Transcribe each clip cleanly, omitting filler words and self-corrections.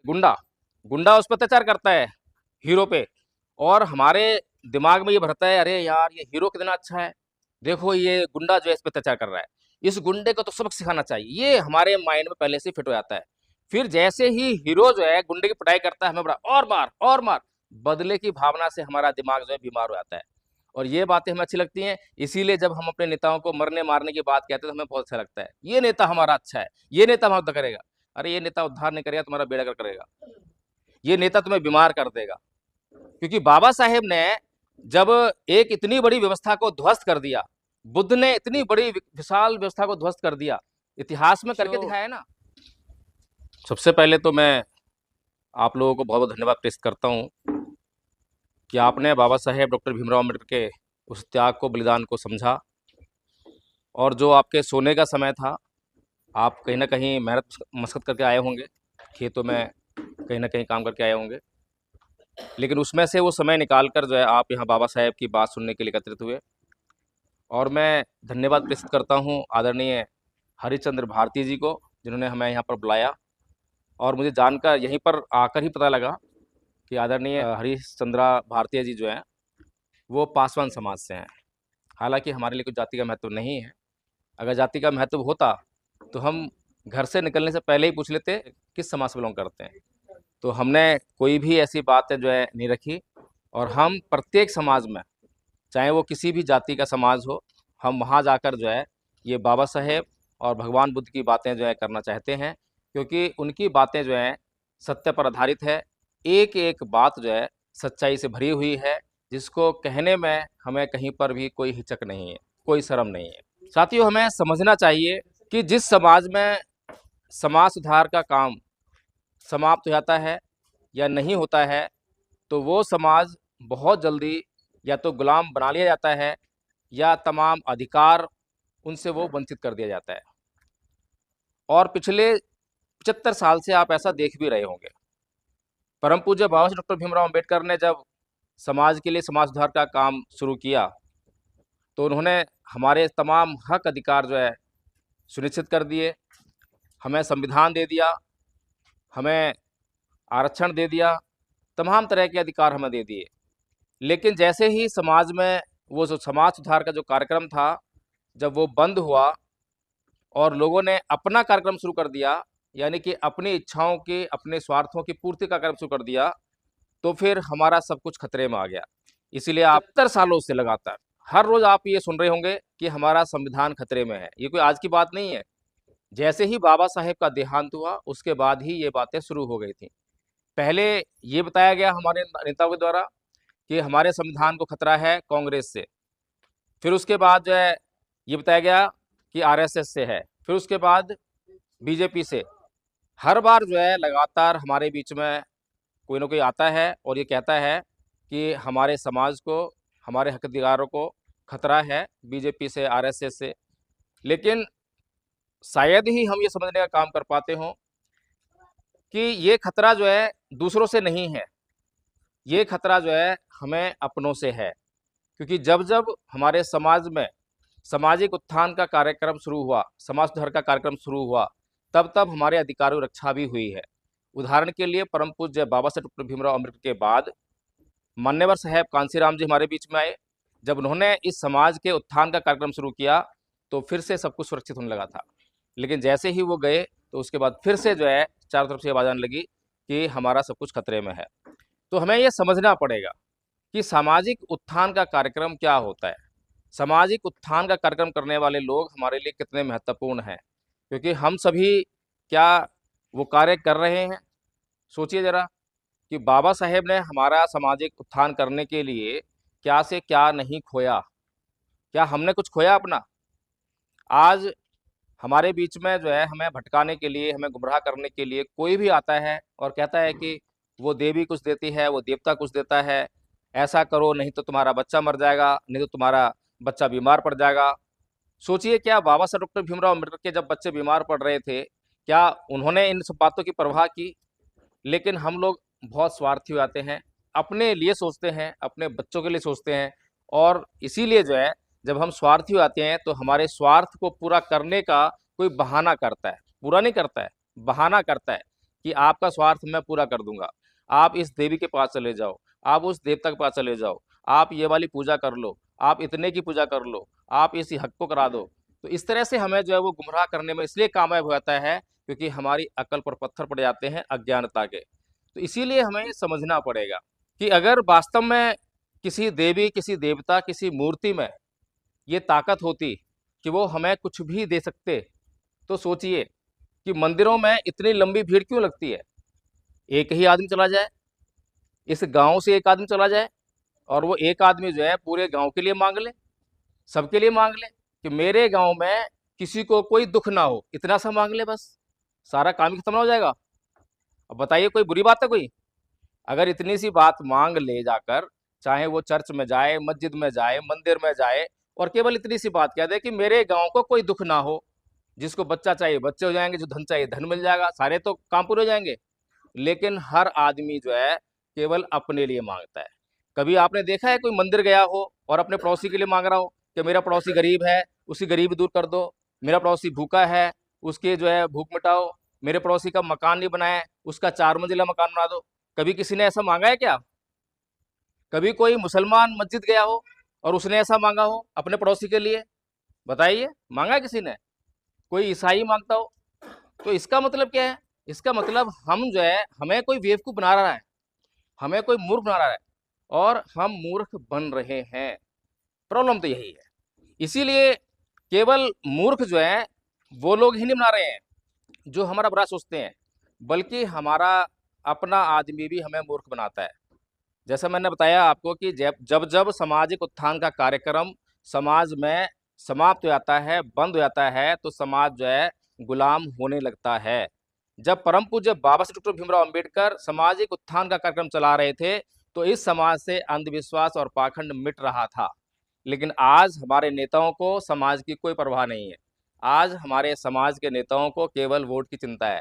गुंडा गुंडा उस पर अत्याचार करता है, हीरो पे। और हमारे दिमाग में ये भरता है, अरे यार ये हीरो कितना अच्छा है, देखो ये गुंडा जो है इस पे अत्याचार कर रहा है, इस गुंडे को तो सबक सिखाना चाहिए। ये हमारे माइंड में पहले से फिट हो जाता है। फिर जैसे ही हीरो जो है गुंडे की पिटाई करता है, हमें बड़ा और मार और मार, बदले की भावना से हमारा दिमाग जो है बीमार हो जाता है। और ये बातें हमें अच्छी लगती हैं, इसीलिए जब हम अपने नेताओं को मरने मारने की बात कहते हैं तो हमें बहुत अच्छा लगता है। ये नेता हमारा अच्छा है, ये नेता हमारा उद्धार करेगा। अरे ये नेता उद्धार नहीं करेगा, तुम्हारा बेड़ा गर्क करेगा। ये नेता तुम्हें बीमार कर देगा। क्योंकि बाबा साहेब ने जब एक इतनी बड़ी व्यवस्था को ध्वस्त कर दिया, बुद्ध ने इतनी बड़ी विशाल व्यवस्था को ध्वस्त कर दिया, इतिहास में करके दिखाया है ना। सबसे पहले तो मैं आप लोगों को बहुत बहुत धन्यवाद प्रेषित करता हूँ कि आपने बाबा साहेब डॉक्टर भीमराव अम्बेडकर के उस त्याग को, बलिदान को समझा। और जो आपके सोने का समय था, आप कहीं ना कहीं मेहनत मशक्कत करके आए होंगे, खेतों में कहीं ना कहीं काम करके आए होंगे, लेकिन उसमें से वो समय निकाल कर जो है आप यहाँ बाबा साहेब की बात सुनने के लिए एकत्रित हुए। और मैं धन्यवाद प्रेषित करता हूँ आदरणीय हरिश्चंद्र भारती जी को, जिन्होंने हमें यहाँ पर बुलाया। और मुझे जानकर यहीं पर आकर ही पता लगा कि आदरणीय हरिश्चंद्रा भारती जी जो हैं वो पासवान समाज से हैं। हालांकि हमारे लिए कोई जाति का महत्व नहीं है। अगर जाति का महत्व होता तो हम घर से निकलने से पहले ही पूछ लेते किस समाज से बिलोंग करते हैं। तो हमने कोई भी ऐसी बात जो है नहीं रखी। और हम प्रत्येक समाज में, चाहे वो किसी भी जाति का समाज हो, हम वहाँ जाकर जो है ये बाबा साहेब और भगवान बुद्ध की बातें जो है करना चाहते हैं, क्योंकि उनकी बातें जो हैं सत्य पर आधारित है। एक एक बात जो है सच्चाई से भरी हुई है, जिसको कहने में हमें कहीं पर भी कोई हिचक नहीं है, कोई शर्म नहीं है। साथियों, हमें समझना चाहिए कि जिस समाज में समाज सुधार का काम समाप्त हो जाता है या नहीं होता है, तो वो समाज बहुत जल्दी या तो गुलाम बना लिया जाता है या तमाम अधिकार उनसे वो वंचित कर दिया जाता है। और पिछले 75 साल से आप ऐसा देख भी रहे होंगे। परम पूज्य बाबा साहब डॉक्टर भीमराव अम्बेडकर ने जब समाज के लिए समाज सुधार का काम शुरू किया, तो उन्होंने हमारे तमाम हक अधिकार जो है सुनिश्चित कर दिए। हमें संविधान दे दिया, हमें आरक्षण दे दिया, तमाम तरह के अधिकार हमें दे दिए। लेकिन जैसे ही समाज में वो जो समाज सुधार का जो कार्यक्रम था, जब वो बंद हुआ और लोगों ने अपना कार्यक्रम शुरू कर दिया, यानी कि अपनी इच्छाओं की, अपने स्वार्थों की पूर्ति का कार्यक्रम शुरू कर दिया, तो फिर हमारा सब कुछ खतरे में आ गया। इसीलिए आप 70 सालों से लगातार हर रोज आप ये सुन रहे होंगे कि हमारा संविधान खतरे में है। ये कोई आज की बात नहीं है। जैसे ही बाबा साहेब का देहांत हुआ, उसके बाद ही ये बातें शुरू हो गई थी। पहले ये बताया गया हमारे नेताओं के द्वारा कि हमारे संविधान को खतरा है कांग्रेस से। फिर उसके बाद जो है ये बताया गया कि आरएसएस से है। फिर उसके बाद बीजेपी से। हर बार जो है लगातार हमारे बीच में कोई ना कोई आता है और ये कहता है कि हमारे समाज को, हमारे हक अधिकारों को खतरा है बीजेपी से, आरएसएस से। लेकिन शायद ही हम ये समझने का काम कर पाते हों कि ये खतरा जो है दूसरों से नहीं है, ये खतरा जो है हमें अपनों से है। क्योंकि जब जब हमारे समाज में सामाजिक उत्थान का कार्यक्रम शुरू हुआ, समाज सुधार का कार्यक्रम शुरू हुआ, तब तब हमारे अधिकारों की रक्षा भी हुई है। उदाहरण के लिए परम पूज्य बाबा साहेब डॉक्टर भीमराव अम्बेडकर के बाद मान्यवर साहेब कांसीराम जी हमारे बीच में आए। जब उन्होंने इस समाज के उत्थान का कार्यक्रम शुरू किया तो फिर से सब कुछ सुरक्षित होने लगा था। लेकिन जैसे ही वो गए तो उसके बाद फिर से जो है चारों तरफ से आवाज़ आने लगी कि हमारा सब कुछ खतरे में है। तो हमें ये समझना पड़ेगा कि सामाजिक उत्थान का कार्यक्रम क्या होता है, सामाजिक उत्थान का कार्यक्रम करने वाले लोग हमारे लिए कितने महत्वपूर्ण हैं। क्योंकि हम सभी क्या वो कार्य कर रहे हैं? सोचिए ज़रा कि बाबा साहेब ने हमारा सामाजिक उत्थान करने के लिए क्या से क्या नहीं खोया। क्या हमने कुछ खोया अपना? आज हमारे बीच में जो है हमें भटकाने के लिए, हमें गुमराह करने के लिए कोई भी आता है और कहता है कि वो देवी कुछ देती है, वो देवता कुछ देता है, ऐसा करो नहीं तो तुम्हारा बच्चा मर जाएगा, नहीं तो तुम्हारा बच्चा बीमार पड़ जाएगा। सोचिए, क्या बाबा साहब डॉक्टर भीमराव अम्बेडकर के जब बच्चे बीमार पड़ रहे थे, क्या उन्होंने इन सब बातों की परवाह की? लेकिन हम लोग बहुत स्वार्थी हो जाते हैं, अपने लिए सोचते हैं, अपने बच्चों के लिए सोचते हैं। और इसीलिए जो है जब हम स्वार्थी हो जाते हैं तो हमारे स्वार्थ को पूरा करने का कोई बहाना करता है, पूरा नहीं करता है, बहाना करता है कि आपका स्वार्थ मैं पूरा कर दूंगा, आप इस देवी के पास चले जाओ, आप उस देवता के पास चले जाओ, आप ये वाली पूजा कर लो, आप इतने की पूजा कर लो, आप इस हक को करा दो। तो इस तरह से हमें जो है वो गुमराह करने में इसलिए कामयाब हो जाता है क्योंकि हमारी अकल पर पत्थर पड़ जाते हैं अज्ञानता के। तो इसीलिए हमें ये समझना पड़ेगा कि अगर वास्तव में किसी देवी, किसी देवता, किसी मूर्ति में ये ताकत होती कि वो हमें कुछ भी दे सकते, तो सोचिए कि मंदिरों में इतनी लंबी भीड़ क्यों लगती है? एक ही आदमी चला जाए, इस गांव से एक आदमी चला जाए और वो एक आदमी जो है पूरे गांव के लिए मांग ले, सबके लिए मांग ले कि मेरे गांव में किसी को कोई दुख ना हो, इतना सा मांग ले बस, सारा काम ही खत्म ना हो जाएगा। अब बताइए कोई बुरी बात है कोई? अगर इतनी सी बात मांग ले जाकर, चाहे वो चर्च में जाए, मस्जिद में जाए, मंदिर में जाए और केवल इतनी सी बात कह दे कि मेरे गांव को कोई दुख ना हो, जिसको बच्चा चाहिए बच्चे हो जाएंगे, जो धन चाहिए धन मिल जाएगा, सारे तो काम पूरे हो जाएंगे। लेकिन हर आदमी जो है केवल अपने लिए मांगता है। कभी आपने देखा है कोई मंदिर गया हो और अपने पड़ोसी के लिए मांग रहा हो कि मेरा पड़ोसी गरीब है, उसकी गरीबी दूर कर दो, मेरा पड़ोसी भूखा है, उसके जो है भूख मिटाओ, मेरे पड़ोसी का मकान नहीं बनाया है, उसका 4 मंजिला मकान बना दो। कभी किसी ने ऐसा मांगा है क्या? कभी कोई मुसलमान मस्जिद गया हो और उसने ऐसा मांगा हो अपने पड़ोसी के लिए? बताइए, मांगा है किसी ने? कोई ईसाई मांगता हो? तो इसका मतलब क्या है? इसका मतलब हम जो है, हमें कोई बेवकूफ बना रहा है, हमें कोई मूर्ख बना रहा है और हम मूर्ख बन रहे हैं। प्रॉब्लम तो यही है। इसीलिए केवल मूर्ख जो है वो लोग ही नहीं बना रहे हैं जो हमारा बुरा सोचते हैं, बल्कि हमारा अपना आदमी भी हमें मूर्ख बनाता है। जैसा मैंने बताया आपको कि जब जब जब सामाजिक उत्थान का कार्यक्रम समाज में समाप्त हो जाता है, बंद हो जाता है, तो समाज जो है गुलाम होने लगता है। जब परम पूज्य बाबा साहब डॉक्टर भीमराव अंबेडकर सामाजिक उत्थान का कार्यक्रम चला रहे थे, तो इस समाज से अंधविश्वास और पाखंड मिट रहा था। लेकिन आज हमारे नेताओं को समाज की कोई परवाह नहीं है। आज हमारे समाज के नेताओं को केवल वोट की चिंता है।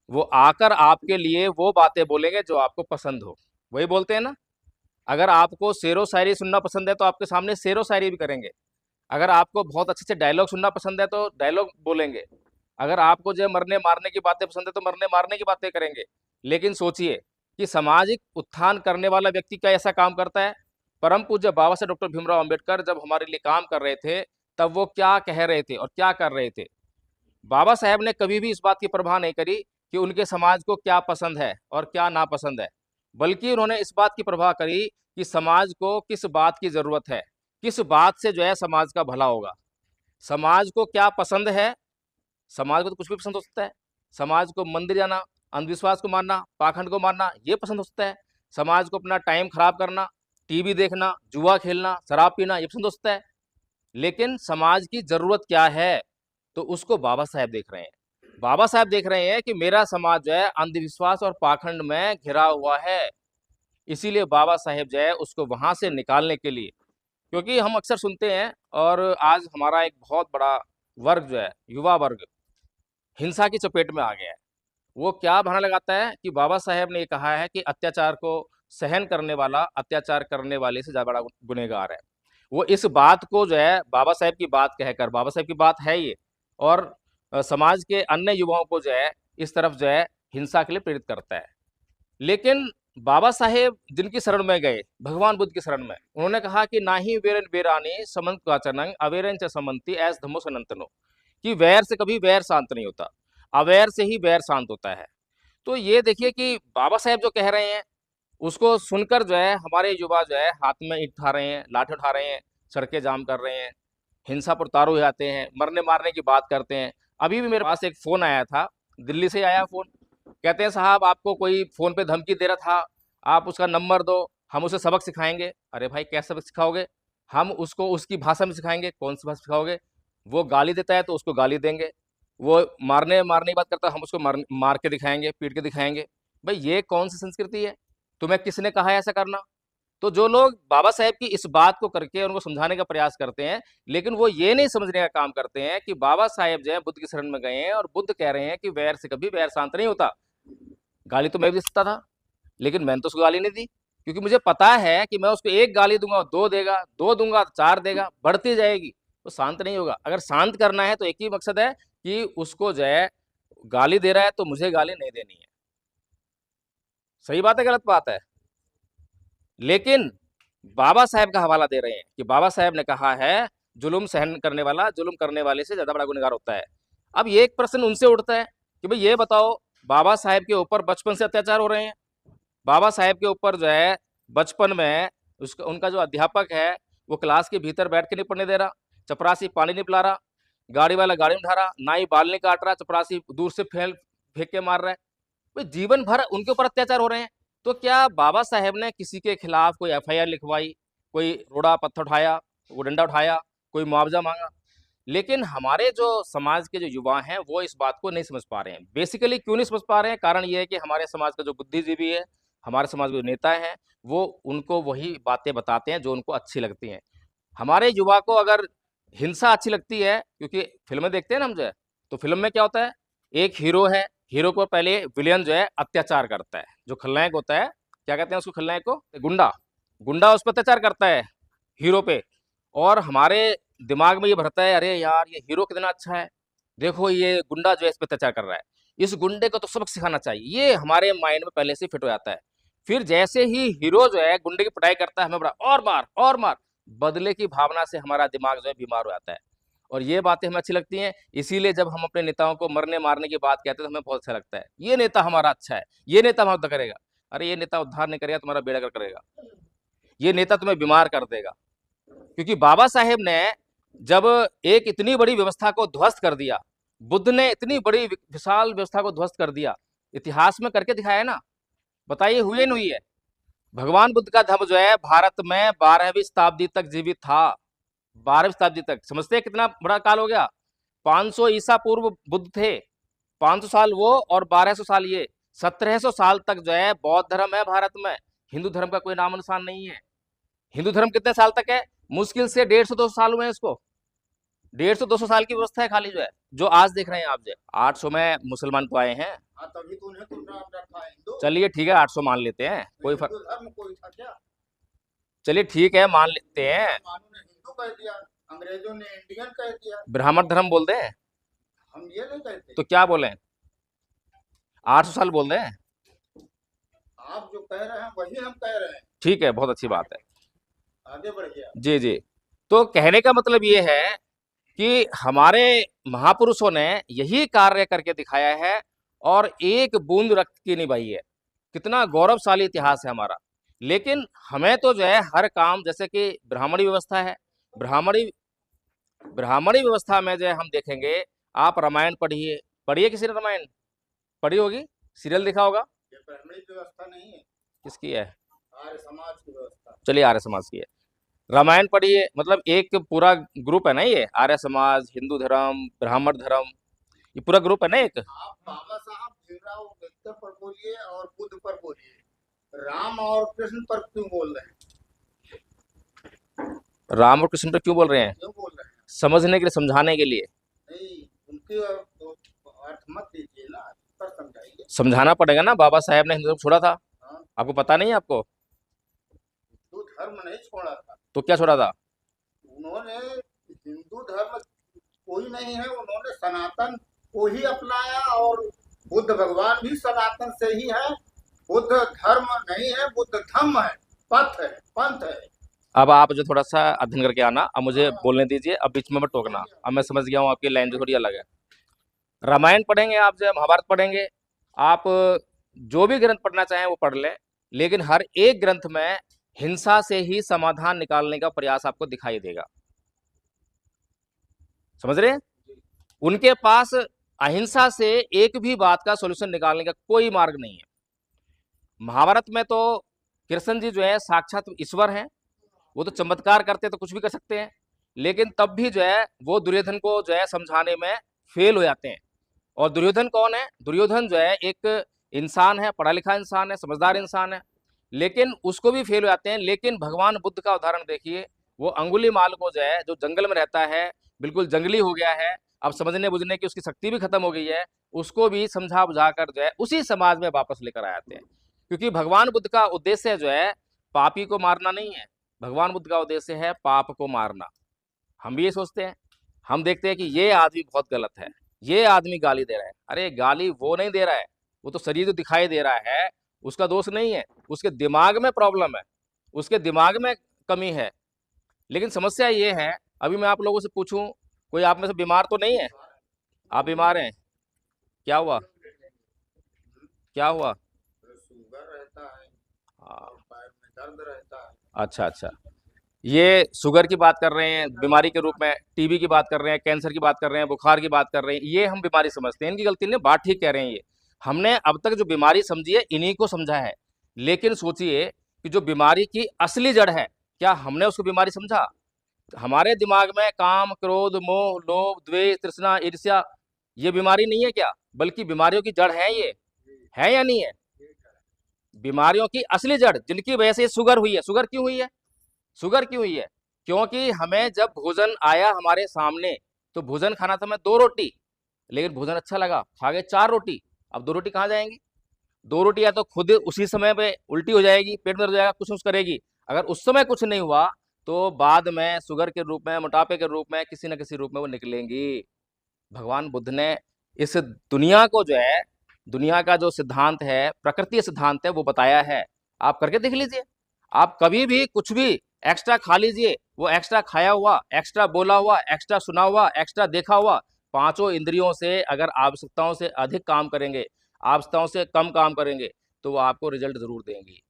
वो आकर आपके लिए वो बातें बोलेंगे जो आपको पसंद हो। वही बोलते हैं ना, अगर आपको शेरो शायरी सुनना पसंद है तो आपके सामने शेरो शायरी भी करेंगे। अगर आपको बहुत अच्छे से डायलॉग सुनना पसंद है तो डायलॉग बोलेंगे। अगर आपको जो है मरने मारने की बातें पसंद है तो मरने मारने की बातें करेंगे। लेकिन सोचिए कि सामाजिक उत्थान करने वाला व्यक्ति क्या ऐसा काम करता है? परम पूज्य बाबा साहब डॉक्टर भीमराव अंबेडकर जब हमारे लिए काम कर रहे थे, तब वो क्या कह रहे थे और क्या कर रहे थे? बाबा साहेब ने कभी भी इस बात की परवाह नहीं करी कि उनके समाज को क्या पसंद है और क्या नापसंद है, बल्कि उन्होंने इस बात की परवाह करी कि समाज को किस बात की ज़रूरत है, किस बात से जो है समाज का भला होगा। समाज को क्या पसंद है? समाज को तो कुछ भी पसंद हो सकता है। समाज को मंदिर जाना, अंधविश्वास को मानना, पाखंड को मानना, ये पसंद हो सकता है। समाज को अपना टाइम खराब करना, टीवी देखना, जुआ खेलना, शराब पीना, ये पसंद हो सकता है। लेकिन समाज की ज़रूरत क्या है? तो उसको बाबा साहेब देख रहे हैं। बाबा साहेब देख रहे हैं कि मेरा समाज जो है अंधविश्वास और पाखंड में घिरा हुआ है। इसीलिए बाबा साहेब जो है उसको वहाँ से निकालने के लिए, क्योंकि हम अक्सर सुनते हैं और आज हमारा एक बहुत बड़ा वर्ग जो है, युवा वर्ग, हिंसा की चपेट में आ गया है। वो क्या बहाना लगाता है कि बाबा साहेब ने ये कहा है कि अत्याचार को सहन करने वाला अत्याचार करने वाले से ज़्यादा बड़ा गुनहगार है। वो इस बात को जो है बाबा साहेब की बात कहकर, बाबा साहेब की बात है ये, और समाज के अन्य युवाओं को जो है इस तरफ जो है हिंसा के लिए प्रेरित करता है। लेकिन बाबा साहेब जिनकी शरण में गए, भगवान बुद्ध की शरण में, उन्होंने कहा कि ना ही वेरन वेरानी समंत काचनंग अवेरन च समंती ऐस धम्मो सनंतनो, कि वैर से कभी वैर शांत नहीं होता, अवैर से ही वैर शांत होता है। तो ये देखिए कि बाबा साहेब जो कह रहे हैं उसको सुनकर जो है हमारे युवा जो है हाथ में ईंट उठा रहे हैं, लाठी उठा रहे हैं, सड़कें जाम कर रहे हैं, हिंसा पर उतारू हो जाते हैं, मरने मारने की बात करते हैं। अभी भी मेरे पास एक फ़ोन आया था, दिल्ली से आया फ़ोन। कहते हैं साहब आपको कोई फ़ोन पे धमकी दे रहा था, आप उसका नंबर दो, हम उसे सबक सिखाएँगे। अरे भाई क्या सबक सिखाओगे? हम उसको उसकी भाषा में सिखाएँगे, कौन-सी भाषा सिखाओगे? वो गाली देता है तो उसको गाली देंगे, वो मारने की बात करता है हम उसको मार के दिखाएँगे, पीट के दिखाएँगे। भाई ये कौन-सी संस्कृति है? तुम्हें किसने कहा है ऐसा करना? तो जो लोग बाबा साहेब की इस बात को करके उनको समझाने का प्रयास करते हैं, लेकिन वो ये नहीं समझने का काम करते हैं कि बाबा साहेब जो है बुद्ध की शरण में गए हैं और बुद्ध कह रहे हैं कि वैर से कभी वैर शांत नहीं होता। गाली तो मैं भी दे सकता था, लेकिन मैंने तो उसको गाली नहीं दी, क्योंकि मुझे पता है कि मैं उसको 1 गाली दूँगा, 2 देगा, 2 दूँगा तो 4 देगा, बढ़ती जाएगी, तो शांत नहीं होगा। अगर शांत करना है तो एक ही मकसद है कि उसको जो है गाली दे रहा है तो मुझे गाली नहीं देनी है। सही बात है, गलत बात है? लेकिन बाबा साहेब का हवाला दे रहे हैं कि बाबा साहेब ने कहा है, जुल्म सहन करने वाला जुल्म करने वाले से ज़्यादा बड़ा गुनहगार होता है। अब ये एक प्रश्न उनसे उठता है कि भई ये बताओ, बाबा साहेब के ऊपर बचपन से अत्याचार हो रहे हैं। बाबा साहेब के ऊपर जो है बचपन में उसका उनका जो अध्यापक है, वो क्लास के भीतर बैठ के नहीं पढ़ने दे रहा, चपरासी पानी नहीं पिला रहा, गाड़ी वाला गाड़ी में उठा रहा, नाई बाल नहीं काट रहा, चपरासी दूर से फेंक के मार रहा है। भाई जीवन भर उनके ऊपर अत्याचार हो रहे हैं, तो क्या बाबा साहेब ने किसी के खिलाफ कोई एफआईआर लिखवाई, कोई रोड़ा पत्थर उठाया, वो डंडा उठाया, कोई मुआवजा मांगा? लेकिन हमारे जो समाज के जो युवा हैं वो इस बात को नहीं समझ पा रहे हैं। बेसिकली क्यों नहीं समझ पा रहे हैं? कारण ये है कि हमारे समाज का जो बुद्धिजीवी है, हमारे समाज के जो नेता हैं, वो उनको वही बातें बताते हैं जो उनको अच्छी लगती हैं। हमारे युवा को अगर हिंसा अच्छी लगती है, क्योंकि फ़िल्में देखते हैं ना हम जो है, तो फ़िल्म में क्या होता है, एक हीरो है, हीरो को पहले विलेन जो है अत्याचार करता है। जो खलनायक होता है, क्या कहते हैं उसको खलनायक को? गुंडा। गुंडा उस पे अत्याचार करता है, हीरो पे, और हमारे दिमाग में ये भरता है, अरे यार ये हीरो कितना अच्छा है, देखो ये गुंडा जो है इस पे अत्याचार कर रहा है, इस गुंडे को तो सबक सिखाना चाहिए, ये हमारे माइंड में पहले से फिट हो जाता है। फिर जैसे ही हीरो जो है गुंडे की पिटाई करता है, हमें बड़ा और मार, बदले की भावना से हमारा दिमाग जो है बीमार हो जाता है। और ये बातें हमें अच्छी लगती हैं, इसीलिए जब हम अपने नेताओं को मरने मारने की बात कहते हैं तो हमें बहुत अच्छा लगता है, ये नेता हमारा अच्छा है, ये नेता हमारा उद्धार करेगा। अरे ये नेता उद्धार नहीं करेगा, तुम्हारा बेड़ा गर्क करेगा, ये नेता तुम्हें बीमार कर देगा। क्योंकि बाबा साहेब ने जब एक इतनी बड़ी व्यवस्था को ध्वस्त कर दिया, बुद्ध ने इतनी बड़ी विशाल व्यवस्था को ध्वस्त कर दिया, इतिहास में करके दिखाया ना, बताइए हुई नहीं हुई है? भगवान बुद्ध का धर्म जो है भारत में 12वीं शताब्दी तक जीवित था। 12वीं शताब्दी तक, समझते हैं कितना बड़ा काल हो गया? 500 ईसा पूर्व बुद्ध थे, 500 साल वो और 1200 साल ये, 1700 साल तक जो है बौद्ध धर्म है भारत में। हिंदू धर्म का कोई नामो निशान नहीं है। हिंदू धर्म कितने साल तक है? मुश्किल से 150-200 साल हुए हैं इसको। 150-200 साल की व्यवस्था है खाली जो है, जो आज देख रहे हैं आप जो 800 में मुसलमान तो आए हैं। हाँ, तभी तो उन्हें तो नाम रखा है हिंदू। चलिए ठीक है, 800 मान लेते हैं, कोई हिंदू फर्क। धर्म कोई था क्या? चलिए ठीक है, मान लेते हैं। मुसलमानों ने हिंदू कह दिया, अंग्रेजों ने इंडियन कह दिया, ब्राह्मण धर्म बोल दें हम ये नहीं कहते। तो क्या बोलें? 800 साल बोल दें? आप जो कह रहे हैं वही हम कह रहे हैं। ठीक है, बहुत अच्छी बात है। आगे बढ़िए आप। जी जी। तो कहने का मतलब ये है कि हमारे महापुरुषों ने यही कार्य करके दिखाया है और एक बूंद रक्त की नहीं बही है। कितना गौरवशाली इतिहास है हमारा। लेकिन हमें तो जो है हर काम, जैसे कि ब्राह्मणी व्यवस्था है, ब्राह्मणी ब्राह्मणी व्यवस्था में जो है हम देखेंगे, आप रामायण पढ़िए, पढ़िए किसी ने रामायण पढ़ी होगी, सीरियल देखा होगा। ये ब्राह्मणी व्यवस्था नहीं है, किसकी है? आर्य समाज की व्यवस्था। चलिए आर्य समाज की है। रामायण पढ़िए, मतलब एक पूरा ग्रुप है ना ये, आर्य समाज, हिंदू धर्म, ब्राह्मण धर्म, ये पूरा ग्रुप है ना एक। आप बाबा साहब भीमराव अम्बेडकर पर बोलिए और बुद्ध पर बोलिए, राम और कृष्ण पर क्यों बोल रहे हैं? राम और कृष्ण पर क्यों बोल रहे हैं? क्यों बोल रहे हैं? समझने के लिए, समझाने के लिए। नहीं, उनकी अर्थ मत दीजिए ना, पर समझाइए। समझाना पड़ेगा ना, बाबा साहेब ने हिंदू धर्म छोड़ा था, हाँ, आपको पता नहीं है? आपको हिंदू धर्म नहीं छोड़ा था, तो क्या छोड़ा था? उन्होंने हिंदू धर्म कोई नहीं है, उन्होंने सनातन को ही अपनाया, और बुद्ध भगवान भी सनातन से ही है। बुद्ध धर्म नहीं है, बुद्ध धम्म है, पथ है, पंथ है। अब आप जो थोड़ा सा अध्ययन करके आना, अब मुझे बोलने दीजिए, अब बीच में मत टोकना। अब मैं समझ गया हूँ आपकी लाइन जो थोड़ी अलग है। रामायण पढ़ेंगे आप, जो महाभारत पढ़ेंगे आप, जो भी ग्रंथ पढ़ना चाहें वो पढ़ लें, लेकिन हर एक ग्रंथ में हिंसा से ही समाधान निकालने का प्रयास आपको दिखाई देगा। समझ रहे हैं? उनके पास अहिंसा से एक भी बात का सॉल्यूशन निकालने का कोई मार्ग नहीं है। महाभारत में तो कृष्ण जी जो है साक्षात ईश्वर हैं, वो तो चमत्कार करते तो कुछ भी कर सकते हैं, लेकिन तब भी जो है वो दुर्योधन को जो है समझाने में फेल हो जाते हैं। और दुर्योधन कौन है? दुर्योधन जो है एक इंसान है, पढ़ा लिखा इंसान है, समझदार इंसान है, लेकिन उसको भी फेल हो जाते हैं। लेकिन भगवान बुद्ध का उदाहरण देखिए, वो अंगुलीमाल को जो है, जो जंगल में रहता है, बिल्कुल जंगली हो गया है, अब समझने बुझने की उसकी शक्ति भी खत्म हो गई है, उसको भी समझा बुझा कर जो है उसी समाज में वापस लेकर आ जाते हैं। क्योंकि भगवान बुद्ध का उद्देश्य जो है पापी को मारना नहीं है, भगवान बुद्ध का उद्देश्य है पाप को मारना। हम भी ये सोचते हैं, हम देखते हैं कि ये आदमी बहुत गलत है, ये आदमी गाली दे रहा है। अरे गाली वो नहीं दे रहा है, वो तो शरीर जो दिखाई दे रहा है उसका दोष नहीं है, उसके दिमाग में प्रॉब्लम है, उसके दिमाग में कमी है। लेकिन समस्या ये है, अभी मैं आप लोगों से पूछूं, कोई आप में से बीमार तो नहीं है? आप बीमार हैं? क्या हुआ? क्या हुआ? शुगर रहता है हाँ, और पैर में दर्द रहता है। अच्छा अच्छा। ये शुगर की बात कर रहे हैं बीमारी के रूप में, टीबी की बात कर रहे हैं, कैंसर की बात कर रहे हैं, बुखार की बात कर रहे हैं, ये हम बीमारी समझते हैं, इनकी गलती नहीं, बात ठीक कह रहे हैं ये। हमने अब तक जो बीमारी समझी है इन्हीं को समझा है। लेकिन सोचिए कि जो बीमारी की असली जड़ है, क्या हमने उसको बीमारी समझा? हमारे दिमाग में काम, क्रोध, मोह, लोभ, द्वेष, तृष्णा, ईर्ष्या, ये बीमारी नहीं है क्या? बल्कि बीमारियों की जड़ है ये, है या नहीं है? बीमारियों की असली जड़ जिनकी वजह से शुगर हुई है। शुगर क्यों हुई है? शुगर क्यों हुई है? क्योंकि हमें जब भोजन आया हमारे सामने, तो भोजन खाना था, मैं 2 रोटी, लेकिन भोजन अच्छा लगा, खा गए 4 रोटी। अब 2 रोटी कहाँ जाएंगी? 2 रोटी या तो खुद उसी समय पे उल्टी हो जाएगी, पेट में दर्द हो जाएगा, कुछ कुछ करेगी। अगर उस समय कुछ नहीं हुआ तो बाद में शुगर के रूप में, मोटापे के रूप में, किसी न किसी रूप में वो निकलेंगी। भगवान बुद्ध ने इस दुनिया को जो है, दुनिया का जो सिद्धांत है, प्रकृति सिद्धांत है, वो बताया है। आप करके देख लीजिए। आप कभी भी कुछ भी एक्स्ट्रा खा लीजिए, वो एक्स्ट्रा खाया हुआ, एक्स्ट्रा बोला हुआ, एक्स्ट्रा सुना हुआ, एक्स्ट्रा देखा हुआ, पांचों इंद्रियों से अगर आवश्यकताओं से अधिक काम करेंगे, आवश्यकताओं से कम काम करेंगे, तो वो आपको रिजल्ट जरूर देंगी।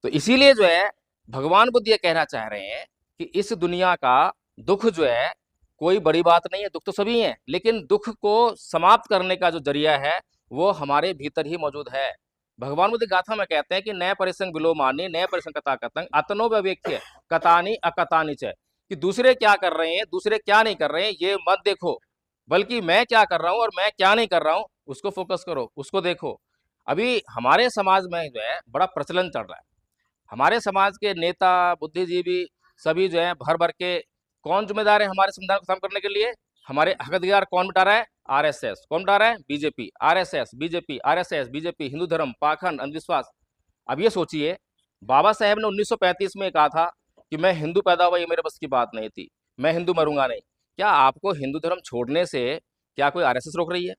तो इसीलिए जो है भगवान बुद्ध ये कहना चाह रहे हैं कि इस दुनिया का दुख जो है कोई बड़ी बात नहीं है, दुख तो सभी हैं, लेकिन दुख को समाप्त करने का जो जरिया है वो हमारे भीतर ही मौजूद है। भगवान बुद्ध गाथा में कहते हैं कि नए परिसंग विलोमानी, नए परिसंग कथा कतंग, अतनो व्यवेक्य कतानी अकतानी च, कि दूसरे क्या कर रहे हैं, दूसरे क्या नहीं कर रहे हैं, ये मत देखो, बल्कि मैं क्या कर रहा हूं और मैं क्या नहीं कर रहा हूं, उसको फोकस करो, उसको देखो। अभी हमारे समाज में जो है बड़ा प्रचलन चल रहा है, हमारे समाज के नेता, बुद्धिजीवी सभी जो है भर भर के, कौन जिम्मेदार है हमारे संविधान को खत्म करने के लिए? हमारे हक अधिकार कौन मिटा रहा है? आरएसएस। कौन मिटा रहा है? BJP. RSS, BJP, RSS, BJP, Hindu धर्म, पाखंड, अंधविश्वास। अब ये सोचिए, बाबा साहेब ने 1935 में कहा था कि मैं हिंदू पैदा हुआ, ये मेरे बस की बात नहीं थी, मैं हिंदू मरूंगा नहीं। क्या आपको हिंदू धर्म छोड़ने से क्या कोई आरएसएस रोक रही है?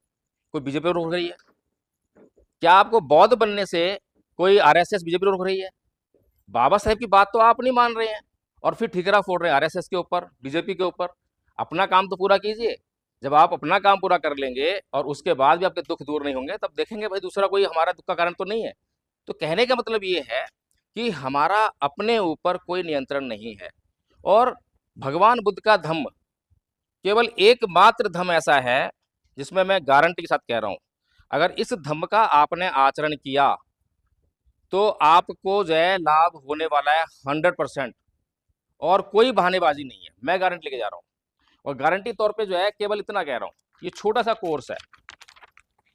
कोई बीजेपी रोक रही है? क्या आपको बौद्ध बनने से कोई आरएसएस, बीजेपी रोक रही है? बाबा साहेब की बात तो आप नहीं मान रहे हैं और फिर ठिकरा फोड़ रहे हैं आरएसएस के ऊपर, बीजेपी के ऊपर। अपना काम तो पूरा कीजिए। जब आप अपना काम पूरा कर लेंगे और उसके बाद भी आपके दुख दूर नहीं होंगे, तब देखेंगे भाई दूसरा कोई हमारा दुख का कारण तो नहीं है। तो कहने का मतलब ये है कि हमारा अपने ऊपर कोई नियंत्रण नहीं है। और भगवान बुद्ध का धम्म केवल एकमात्र धम्म ऐसा है जिसमें मैं गारंटी के साथ कह रहा हूं, अगर इस धम्म का आपने आचरण किया तो आपको जो है लाभ होने वाला है 100%। और कोई बहानेबाजी नहीं है, मैं गारंटी लेके जा रहा हूँ। और गारंटी तौर पे जो है केवल इतना कह रहा हूँ, ये छोटा सा कोर्स है,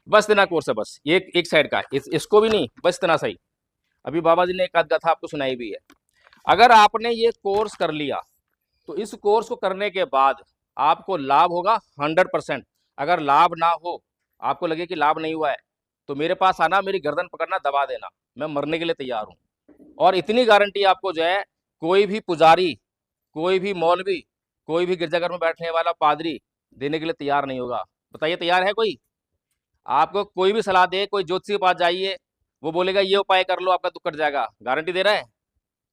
बस इतना कोर्स है, बस एक साइड का, इसको भी नहीं, बस इतना सही। अभी बाबा जी ने एक आध गाथा आपको सुनाई भी है। अगर आपने ये कोर्स कर लिया तो इस कोर्स को करने के बाद आपको लाभ होगा 100%। अगर लाभ ना हो, आपको लगे कि लाभ नहीं हुआ है, तो मेरे पास आना, मेरी गर्दन पकड़ना, दबा देना, मैं मरने के लिए तैयार हूँ। और इतनी गारंटी आपको जो है कोई भी पुजारी, कोई भी मौलवी, कोई भी गिरजाघर में बैठने वाला पादरी देने के लिए तैयार नहीं होगा। बताइए, तैयार है कोई? आपको कोई भी सलाह दे, कोई ज्योतिषी के पास जाइए, वो बोलेगा ये उपाय कर लो, आपका दुख कट जाएगा, गारंटी दे रहा है?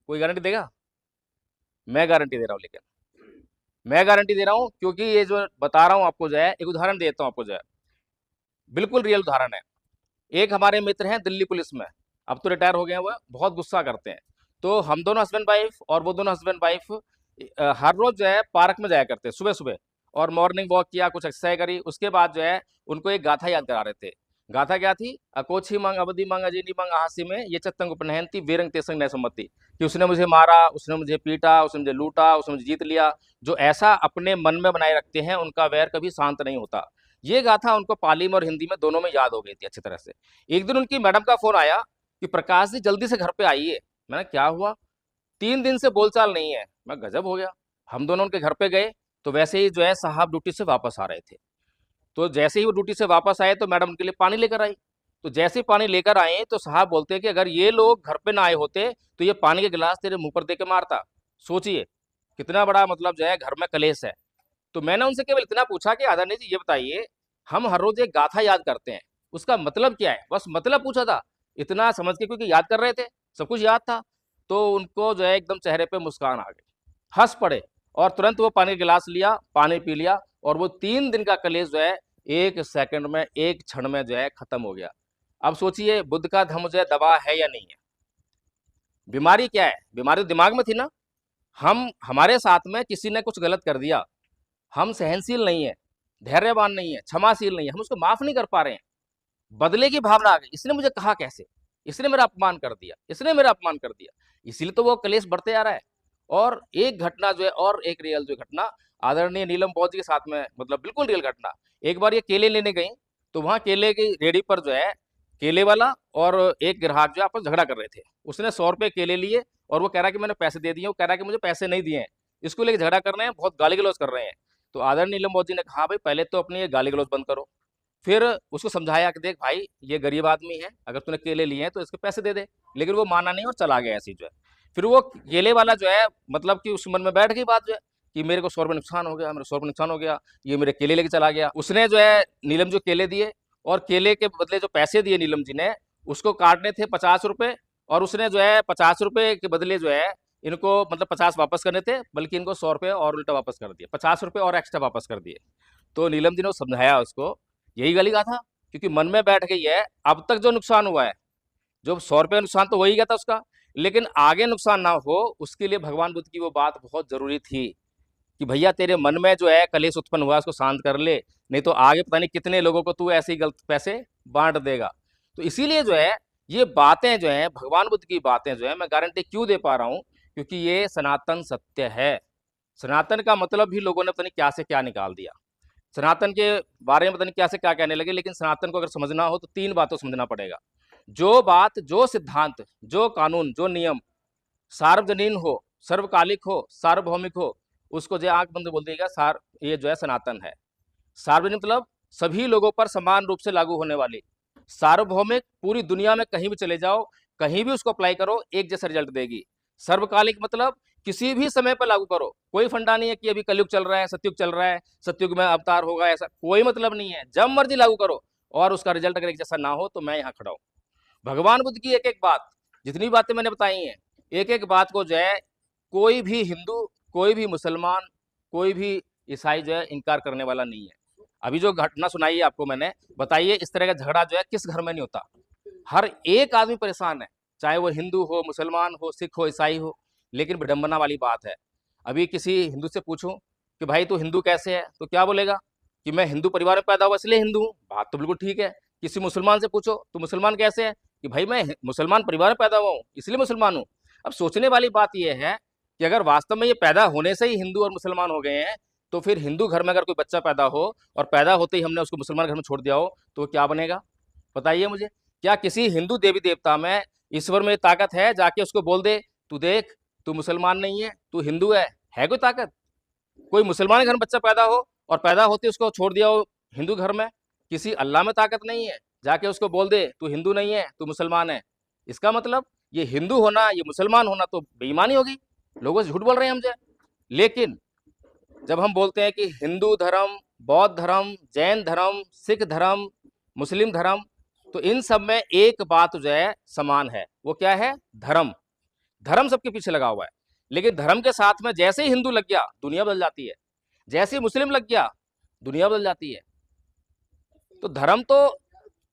कोई गारंटी देगा? मैं गारंटी दे रहा हूँ, लेकिन मैं गारंटी दे रहा हूँ क्योंकि ये जो बता रहा हूँ आपको जो है, एक उदाहरण देता हूँ आपको जो है, बिल्कुल रियल उदाहरण है। एक हमारे मित्र हैं दिल्ली पुलिस में, अब तो रिटायर हो गए हैं, वो बहुत गुस्सा करते हैं। तो हम दोनों हस्बैंड वाइफ और वो दोनों हस्बैंड वाइफ हर रोज जो है पार्क में जाया करते हैं सुबह सुबह, और मॉर्निंग वॉक किया, कुछ एक्सरसाइज करी, उसके बाद जो है उनको एक गाथा याद करा रहे थे। गाथा क्या थी? अकोछी मंग अवधि मंग अजीनी मंग आहासी में ये चत्तंग उपनहनती वीरंग तेसंग न सम्मति, कि उसने मुझे मारा, उसने मुझे पीटा, उसने मुझे लूटा, उसने मुझे जीत लिया। जो ऐसा अपने मन में बनाए रखते हैं उनका वैर कभी शांत नहीं होता। ये गाथा उनको पाली में और हिंदी में दोनों में याद हो गई थी अच्छी तरह से। एक दिन उनकी मैडम का फोन आया कि प्रकाश जी जल्दी से घर पे आइए। मैंने क्या हुआ? 3 दिन से बोलचाल नहीं है। मैं गजब हो गया। हम दोनों उनके घर पे गए तो वैसे ही जो है साहब ड्यूटी से वापस आ रहे थे। तो जैसे ही वो ड्यूटी से वापस आए तो मैडम उनके लिए पानी लेकर आई। तो जैसे ही पानी लेकर आए तो साहब बोलते हैं कि अगर ये लोग घर पे ना आए होते तो ये पानी के गिलास तेरे मुंह पर दे के मारता। सोचिए कितना बड़ा मतलब जो है घर में कलेश है। तो मैंने उनसे केवल इतना पूछा कि आदरणीय जी ये बताइए, हम हर रोज एक गाथा याद करते हैं, उसका मतलब क्या है? बस मतलब पूछा था। इतना समझ के, क्योंकि याद कर रहे थे, सब कुछ याद था, तो उनको जो है एकदम चेहरे पे मुस्कान आ गई, हंस पड़े और तुरंत वो पानी का गिलास लिया, पानी पी लिया और वो 3 दिन का कलेश जो है 1 सेकंड में, 1 क्षण में जो है खत्म हो गया। अब सोचिए बुद्ध का धम्म जो है दबा है या नहीं है? बीमारी क्या है? बीमारी तो दिमाग में थी ना। हम हमारे साथ में किसी ने कुछ गलत कर दिया, हम सहनशील नहीं है, धैर्यवान नहीं है, क्षमाशील नहीं है, हम उसको माफ नहीं कर पा रहे हैं। बदले की भावना आ गई, इसने मुझे कहा कैसे, इसने मेरा अपमान कर दिया, इसने मेरा अपमान कर दिया, इसीलिए तो वो कलेश बढ़ते जा रहा है। और एक घटना जो है, और एक रियल जो घटना आदरणीय नीलम पौध जी के साथ में, मतलब बिल्कुल रियल घटना। एक बार ये केले लेने गई, तो वहां केले की रेडी पर जो है केले वाला और एक ग्राहक जो है आपस में झगड़ा कर रहे थे। उसने 100 रुपए केले लिए और वो कह रहा है कि मैंने पैसे दे दिए, वो कह रहा है कि मुझे पैसे नहीं दिए हैं। इसको लेके झगड़ा कर रहे हैं, बहुत गाली गलौज कर रहे हैं। तो आदरणीय नीलम पौध जी ने कहा भाई पहले तो अपनी ये गाली गलौज बंद करो। फिर उसको समझाया कि देख भाई ये गरीब आदमी है, अगर तूने केले लिए हैं तो इसके पैसे दे दे। लेकिन वो माना नहीं और चला गया ऐसे ही जो है। फिर वो केले वाला जो है, मतलब कि उस मन में बैठ गई बात जो है कि मेरे को 100 रुपये नुकसान हो गया, मेरे 100 रुपये नुकसान हो गया, ये मेरे केले लेके चला गया। उसने जो है नीलम जो केले दिए और केले के बदले जो पैसे दिए नीलम जी ने, उसको काटने थे 50 रुपये, और उसने जो है 50 रुपये के बदले जो है इनको, मतलब 50 वापस करने थे, बल्कि इनको 100 रुपये और उल्टा वापस कर दिए, 50 रुपये और एक्स्ट्रा वापस कर दिए। तो नीलम जी ने समझाया उसको, यही गाली कहा था, क्योंकि मन में बैठ गई है अब तक जो नुकसान हुआ है, जो 100 रुपये नुकसान तो हो ही गया था उसका, लेकिन आगे नुकसान ना हो उसके लिए भगवान बुद्ध की वो बात बहुत जरूरी थी कि भैया तेरे मन में जो है कलेश उत्पन्न हुआ उसको शांत कर ले, नहीं तो आगे पता नहीं कितने लोगों को तू ऐसे ही गलत पैसे बांट देगा। तो इसीलिए जो है ये बातें जो है, भगवान बुद्ध की बातें जो है, मैं गारंटी क्यों दे पा रहा हूँ, क्योंकि ये सनातन सत्य है। सनातन का मतलब भी लोगों ने पता नहीं क्या से क्या निकाल दिया, सनातन के बारे में पता नहीं क्या से क्या कहने लगे। लेकिन सनातन को अगर समझना हो तो 3 बातों समझना पड़ेगा। जो बात, जो सिद्धांत, जो कानून, जो नियम सार्वजनीन हो, सर्वकालिक हो, सार्वभौमिक हो, उसको जो आंख बंद बोल देगा सार, ये जो है सनातन है। सार्वजनिक मतलब सभी लोगों पर समान रूप से लागू होने वाली। सार्वभौमिक, पूरी दुनिया में कहीं भी चले जाओ, कहीं भी उसको अप्लाई करो, एक जैसा रिजल्ट देगी। सर्वकालिक मतलब किसी भी समय पर लागू करो, कोई फंडा नहीं है कि अभी कलयुग चल रहा है, सतयुग चल रहा है, सतयुग में अवतार होगा, ऐसा कोई मतलब नहीं है। जब मर्जी लागू करो और उसका रिजल्ट अगर एक जैसा ना हो तो मैं यहाँ खड़ा हूँ। भगवान बुद्ध की एक एक बात, जितनी बातें मैंने बताई हैं, एक एक बात को जो है कोई भी हिंदू, कोई भी मुसलमान, कोई भी ईसाई जो है इनकार करने वाला नहीं है। अभी जो घटना सुनाई है आपको मैंने, बताइए इस तरह का झगड़ा जो है किस घर में नहीं होता। हर एक आदमी परेशान है, चाहे वो हिंदू हो, मुसलमान हो, सिख हो, ईसाई हो। लेकिन विडंबना वाली बात है, अभी किसी हिंदू से पूछूं कि भाई तू हिंदू कैसे है, तो क्या बोलेगा कि मैं हिंदू परिवार में पैदा हुआ इसलिए हिंदू हूँ। बात तो बिल्कुल ठीक है। किसी मुसलमान से पूछो तो मुसलमान कैसे है, कि भाई मैं मुसलमान परिवार में पैदा हुआ हूँ इसलिए मुसलमान हूँ। अब सोचने वाली बात यह है कि अगर वास्तव में ये पैदा होने से ही हिंदू और मुसलमान हो गए हैं, तो फिर हिंदू घर में अगर कोई बच्चा पैदा हो और पैदा होते ही हमने उसको मुसलमान घर में छोड़ दिया हो, तो वो क्या बनेगा? बताइए मुझे। क्या किसी हिंदू देवी देवता में, ईश्वर में ताकत है जाके उसको बोल दे तू देख, तू मुसलमान नहीं है, तू हिंदू है कोई ताकत? कोई मुसलमान घर में बच्चा पैदा हो और पैदा होते उसको छोड़ दिया हो हिंदू घर में, किसी अल्लाह में ताकत नहीं है जाके उसको बोल दे तू हिंदू नहीं है, तू मुसलमान है। इसका मतलब ये हिंदू होना, ये मुसलमान होना तो बेईमानी होगी, लोगों से झूठ बोल रहे हैं हमसे। लेकिन जब हम बोलते हैं कि हिंदू धर्म, बौद्ध धर्म, जैन धर्म, सिख धर्म, मुस्लिम धर्म, तो इन सब में एक बात जो है समान है, वो क्या है? धर्म। धर्म सबके पीछे लगा हुआ है। लेकिन धर्म के साथ में जैसे ही हिंदू लग गया दुनिया बदल जाती है, जैसे ही मुस्लिम लग गया दुनिया बदल जाती है। तो धर्म तो,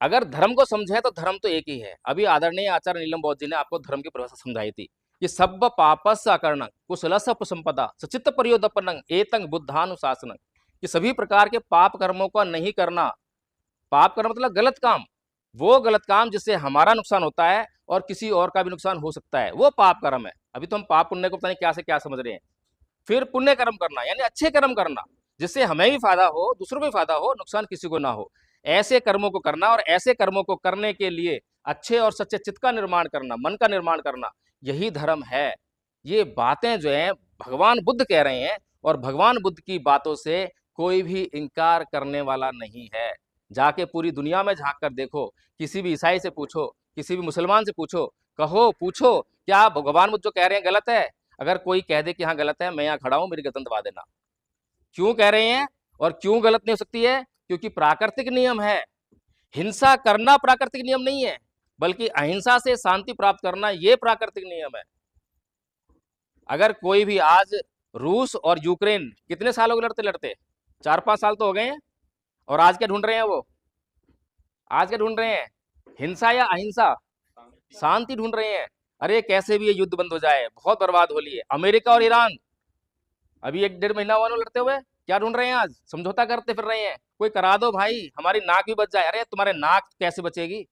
अगर धर्म को समझे तो धर्म तो एक ही है। अभी आदरणीय आचार्य नीलम बौद्ध जी ने आपको धर्म की परिभाषा समझाई थी कि सब पापस अकर्णं कुशलस्य उपसंपदा सचित्त परियोदपन्नं एतं बुद्धानुशासनं, कि सभी प्रकार के पाप कर्मों का नहीं करना। पाप कर्म मतलब गलत काम, वो गलत काम जिससे हमारा नुकसान होता है और किसी और का भी नुकसान हो सकता है, वो पाप कर्म है। अभी तो हम पाप पुण्य को पता नहीं क्या से क्या समझ रहे हैं। फिर पुण्य कर्म करना यानी अच्छे कर्म करना, जिससे हमें भी फायदा हो, दूसरों को भी फायदा हो, नुकसान किसी को ना हो। ऐसे कर्मों को करना, और ऐसे कर्मों को करने के लिए अच्छे और सच्चे चित्त का निर्माण करना, मन का निर्माण करना, यही धर्म है। ये बातें जो है भगवान बुद्ध कह रहे हैं, और भगवान बुद्ध की बातों से कोई भी इनकार करने वाला नहीं है। जाके पूरी दुनिया में झांक कर देखो, किसी भी ईसाई से पूछो, किसी भी मुसलमान से पूछो, कहो पूछो क्या भगवान बुद्ध जो कह रहे हैं गलत है? अगर कोई कह दे कि हाँ गलत है, मैं यहाँ खड़ा हूँ, मेरी गर्दन दबा देना। क्यों कह रहे हैं और क्यों गलत नहीं हो सकती है? क्योंकि प्राकृतिक नियम है। हिंसा करना प्राकृतिक नियम नहीं है, बल्कि अहिंसा से शांति प्राप्त करना ये प्राकृतिक नियम है। अगर कोई भी आज रूस और यूक्रेन कितने साल हो गए लड़ते लड़ते, 4-5 साल तो हो गए हैं, और आज क्या ढूंढ रहे हैं वो? आज क्या ढूंढ रहे हैं? हिंसा या अहिंसा? शांति ढूंढ रहे हैं। अरे कैसे भी ये युद्ध बंद हो जाए, बहुत बर्बाद हो लिए। अमेरिका और ईरान अभी 1-1.5 महीना हुआ ना लड़ते हुए, क्या ढूंढ रहे हैं? आज समझौता करते फिर रहे हैं, कोई करा दो भाई, हमारी नाक भी बच जाए। अरे तुम्हारे नाक कैसे बचेगी?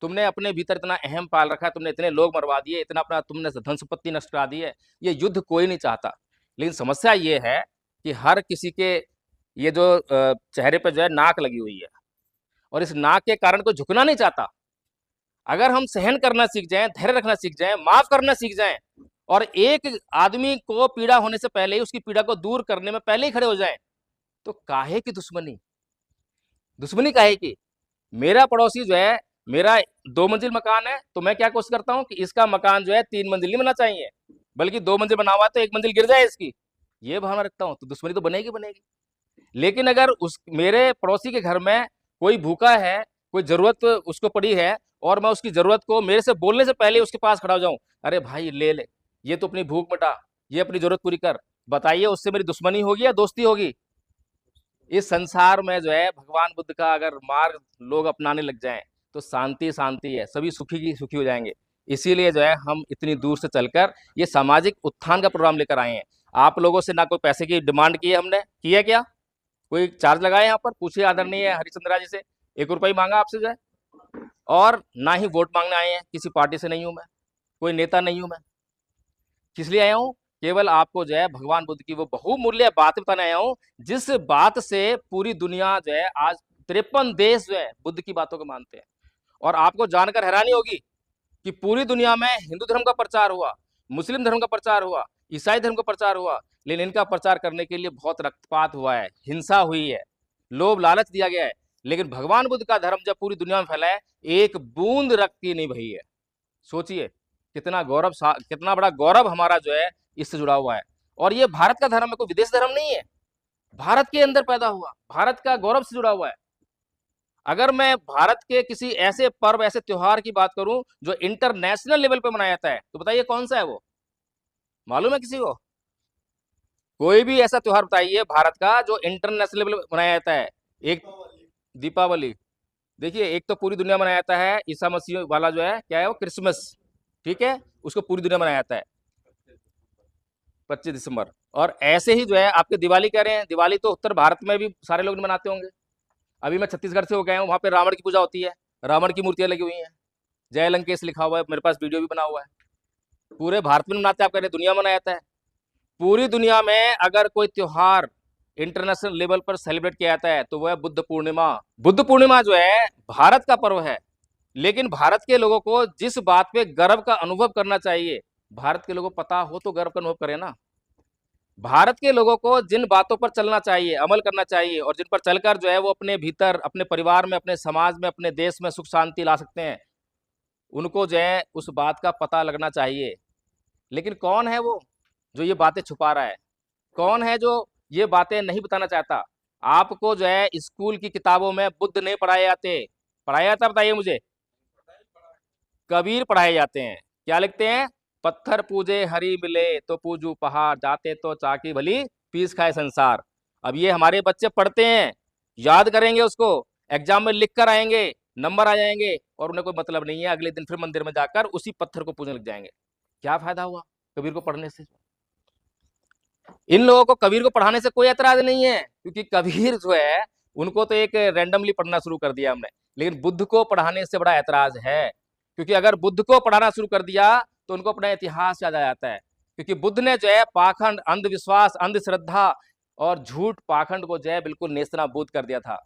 तुमने अपने भीतर इतना अहम पाल रखा है, तुमने इतने लोग मरवा दिए, इतना अपना तुमने धन संपत्ति नष्ट करा दी है। ये युद्ध कोई नहीं चाहता, लेकिन समस्या ये है कि हर किसी के ये जो चेहरे पे जो है नाक लगी हुई है, और इस नाक के कारण कोई झुकना नहीं चाहता। अगर हम सहन करना सीख जाएं, धैर्य रखना सीख जाएं, माफ करना सीख जाएं, और एक आदमी को पीड़ा होने से पहले ही उसकी पीड़ा को दूर करने में पहले ही खड़े हो जाएं, तो काहे की दुश्मनी? दुश्मनी काहे की? मेरा पड़ोसी जो है, मेरा 2 मंजिल मकान है, तो मैं क्या कोशिश करता हूँ कि इसका मकान जो है 3 मंजिल नहीं बनना चाहिए, बल्कि 2 मंजिल बना हुआ है तो 1 मंजिल गिर जाए इसकी, ये भावना रखता हूँ, तो दुश्मनी तो बनेगी बनेगी। लेकिन अगर उस मेरे पड़ोसी के घर में कोई भूखा है, कोई ज़रूरत उसको पड़ी है, और मैं उसकी ज़रूरत को मेरे से बोलने से पहले उसके पास खड़ा हो जाऊँ, अरे भाई ले ले, ये तो अपनी भूख मिटा, ये अपनी ज़रूरत पूरी कर, बताइए उससे मेरी दुश्मनी होगी या दोस्ती होगी? इस संसार में जो है भगवान बुद्ध का अगर मार्ग लोग अपनाने लग जाएं, तो शांति शांति है, सभी सुखी की सुखी हो जाएंगे। इसीलिए जो है हम इतनी दूर से चलकर ये सामाजिक उत्थान का प्रोग्राम लेकर आए हैं। आप लोगों से ना कोई पैसे की डिमांड की है हमने, की है क्या? कोई चार्ज लगाए यहाँ पर? पूछिए आदरणीय हरिचंद्रा जी से, 1 रुपया ही मांगा आपसे जो है, और ना ही वोट मांगने आए हैं, किसी पार्टी से नहीं हूँ मैं, कोई नेता नहीं हूँ मैं। किस लिए आया हूँ? केवल आपको जो है भगवान बुद्ध की वो बहुमूल्य बात बताने आया हूँ, जिस बात से पूरी दुनिया जो है आज 53 देश जो है बुद्ध की बातों को मानते हैं। और आपको जानकर हैरानी होगी कि पूरी दुनिया में हिंदू धर्म का प्रचार हुआ, मुस्लिम धर्म का प्रचार हुआ, ईसाई धर्म का प्रचार हुआ, लेकिन इनका प्रचार करने के लिए बहुत रक्तपात हुआ है, हिंसा हुई है, लोभ लालच दिया गया है। लेकिन भगवान बुद्ध का धर्म जब पूरी दुनिया में फैला है, एक बूंद रक्त की नहीं बही है। सोचिए कितना गौरव, कितना बड़ा गौरव हमारा जो है इससे जुड़ा हुआ है। और ये भारत का धर्म है, कोई विदेश धर्म नहीं है, भारत के अंदर पैदा हुआ, भारत का गौरव से जुड़ा हुआ है। अगर मैं भारत के किसी ऐसे पर्व, ऐसे त्योहार की बात करूं जो इंटरनेशनल लेवल पे मनाया जाता है, तो बताइए कौन सा है वो? मालूम है किसी को? कोई भी ऐसा त्योहार बताइए भारत का जो इंटरनेशनल लेवल पे मनाया जाता है। एक दीपावली, देखिए एक तो पूरी दुनिया मनाया जाता है, ईसा मसीह वाला जो है क्या है वो, क्रिसमस, ठीक है, उसको पूरी दुनिया मनाया जाता है 25 दिसंबर। और ऐसे ही जो है आपके दिवाली कह रहे हैं, दिवाली तो उत्तर भारत में भी सारे लोग मनाते होंगे। अभी मैं छत्तीसगढ़ से हो गया हूँ, वहाँ पे रावण की पूजा होती है, रावण की मूर्तियाँ लगी हुई हैं, जय लंकेश लिखा हुआ है, मेरे पास वीडियो भी बना हुआ है। पूरे भारत में मनाते हैं, आप कह रहे हैं दुनिया में मनाया जाता है। पूरी दुनिया में अगर कोई त्योहार इंटरनेशनल लेवल पर सेलिब्रेट किया जाता है तो वह बुद्ध पूर्णिमा। बुद्ध पूर्णिमा जो है भारत का पर्व है, लेकिन भारत के लोगों को जिस बात पे गर्व का अनुभव करना चाहिए, भारत के लोगों को पता हो तो गर्व का अनुभव करें ना। भारत के लोगों को जिन बातों पर चलना चाहिए, अमल करना चाहिए, और जिन पर चलकर जो है वो अपने भीतर, अपने परिवार में, अपने समाज में, अपने देश में सुख शांति ला सकते हैं, उनको जो है उस बात का पता लगना चाहिए। लेकिन कौन है वो जो ये बातें छुपा रहा है? कौन है जो ये बातें नहीं बताना चाहता? आपको जो है स्कूल की किताबों में बुद्ध नहीं पढ़ाए जाते। पढ़ाया जाता, बताइए मुझे? कबीर पढ़ाए जाते हैं। क्या लिखते हैं? पत्थर पूजे हरि मिले तो पूजू पहाड़, जाते तो चाकी भली पीस खाए संसार। अब ये हमारे बच्चे पढ़ते हैं, याद करेंगे उसको, एग्जाम में लिख कर आएंगे, नंबर आ जाएंगे, और उन्हें कोई मतलब नहीं है, अगले दिन फिर मंदिर में जाकर उसी पत्थर को पूजने लग जाएंगे। क्या फायदा हुआ कबीर को पढ़ने से? इन लोगों को कबीर को पढ़ाने से कोई एतराज नहीं है, क्योंकि कबीर जो है उनको तो एक रैंडमली पढ़ना शुरू कर दिया हमने, लेकिन बुद्ध को पढ़ाने से बड़ा एतराज है। क्योंकि अगर बुद्ध को पढ़ाना शुरू कर दिया तो उनको अपना इतिहास याद आ जाता है। क्योंकि बुद्ध ने जो है पाखंड, अंधविश्वास, अंधश्रद्धा और झूठ पाखंड को जो है बिल्कुल नेस्तनाबूद कर दिया था।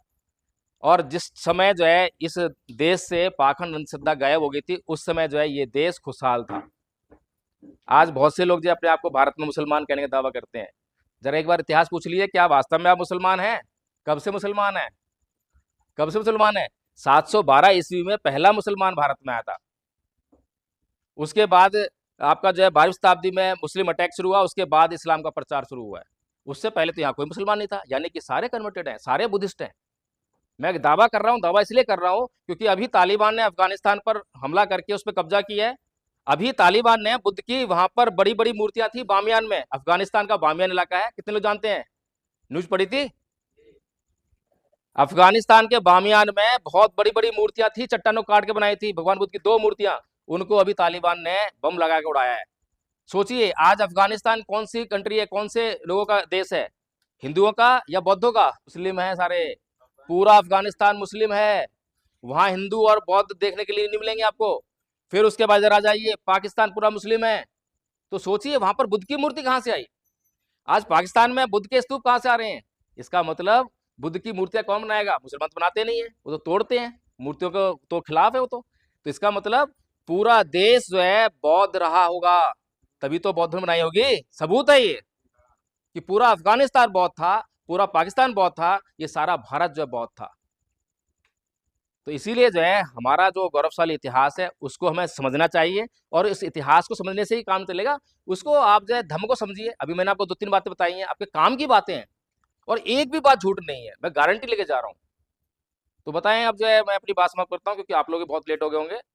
और जिस समय जो है इस देश से पाखंड, अंधश्रद्धा गायब हो गई थी, उस समय जो है ये देश खुशहाल था। आज बहुत से लोग जो अपने आप को भारत में मुसलमान कहने का दावा करते हैं। जरा एक बार इतिहास पूछ लीजिए, क्या वास्तव में आप मुसलमान हैं? कब से मुसलमान है? कब से मुसलमान है? 712 ईस्वी में पहला मुसलमान भारत में आया था। उसके बाद आपका जो है 12वीं शताब्दी में मुस्लिम अटैक शुरू हुआ, उसके बाद इस्लाम का प्रचार शुरू हुआ है। उससे पहले तो यहाँ कोई मुसलमान नहीं था, यानी कि सारे कन्वर्टेड हैं, सारे बुद्धिस्ट हैं। मैं दावा कर रहा हूँ, दावा इसलिए कर रहा हूँ क्योंकि अभी तालिबान ने अफगानिस्तान पर हमला करके उस पर कब्जा किया है। अभी तालिबान ने बुद्ध की वहां पर बड़ी बड़ी मूर्तियां थी बामियान में, अफगानिस्तान का बामियान इलाका है, कितने लोग जानते हैं, न्यूज पढ़ी थी। अफगानिस्तान के बामियान में बहुत बड़ी बड़ी मूर्तियां थी, चट्टानों काट के बनाई थी, भगवान बुद्ध की 2 मूर्तियां, उनको अभी तालिबान ने बम लगा के उड़ाया है। सोचिए आज अफगानिस्तान कौन सी कंट्री है, कौन से लोगों का देश है, हिंदुओं का या बौद्धों का? मुस्लिम है सारे, पूरा अफगानिस्तान मुस्लिम है। वहां हिंदू और बौद्ध देखने के लिए नहीं मिलेंगे आपको। फिर उसके बाद आ जाइए, पाकिस्तान पूरा मुस्लिम है। तो सोचिए वहां पर बुद्ध की मूर्ति कहां से आई? आज पाकिस्तान में बुद्ध के स्तूप कहां से आ रहे हैं? इसका मतलब बुद्ध की मूर्तियां कौन बनाएगा? मुसलमान तो बनाते नहीं है, वो तो तोड़ते हैं, मूर्तियों को तो खिलाफ है वो तो इसका मतलब पूरा देश जो है बौद्ध रहा होगा, तभी तो बौद्ध बनाई होगी। सबूत है ये कि पूरा अफगानिस्तान बौद्ध था, पूरा पाकिस्तान बौद्ध था, ये सारा भारत जो है बौद्ध था। तो इसीलिए जो है हमारा जो गौरवशाली इतिहास है उसको हमें समझना चाहिए, और इस इतिहास को समझने से ही काम चलेगा। उसको आप जो है धर्म को समझिए। अभी मैंने आपको 2-3 बातें बताई हैं, आपके काम की बातें हैं, और एक भी बात झूठ नहीं है, मैं गारंटी लेके जा रहा हूँ। तो बताएं अब जो है, मैं अपनी बात समाप्त करता हूँ क्योंकि आप लोग भी बहुत लेट हो गए होंगे।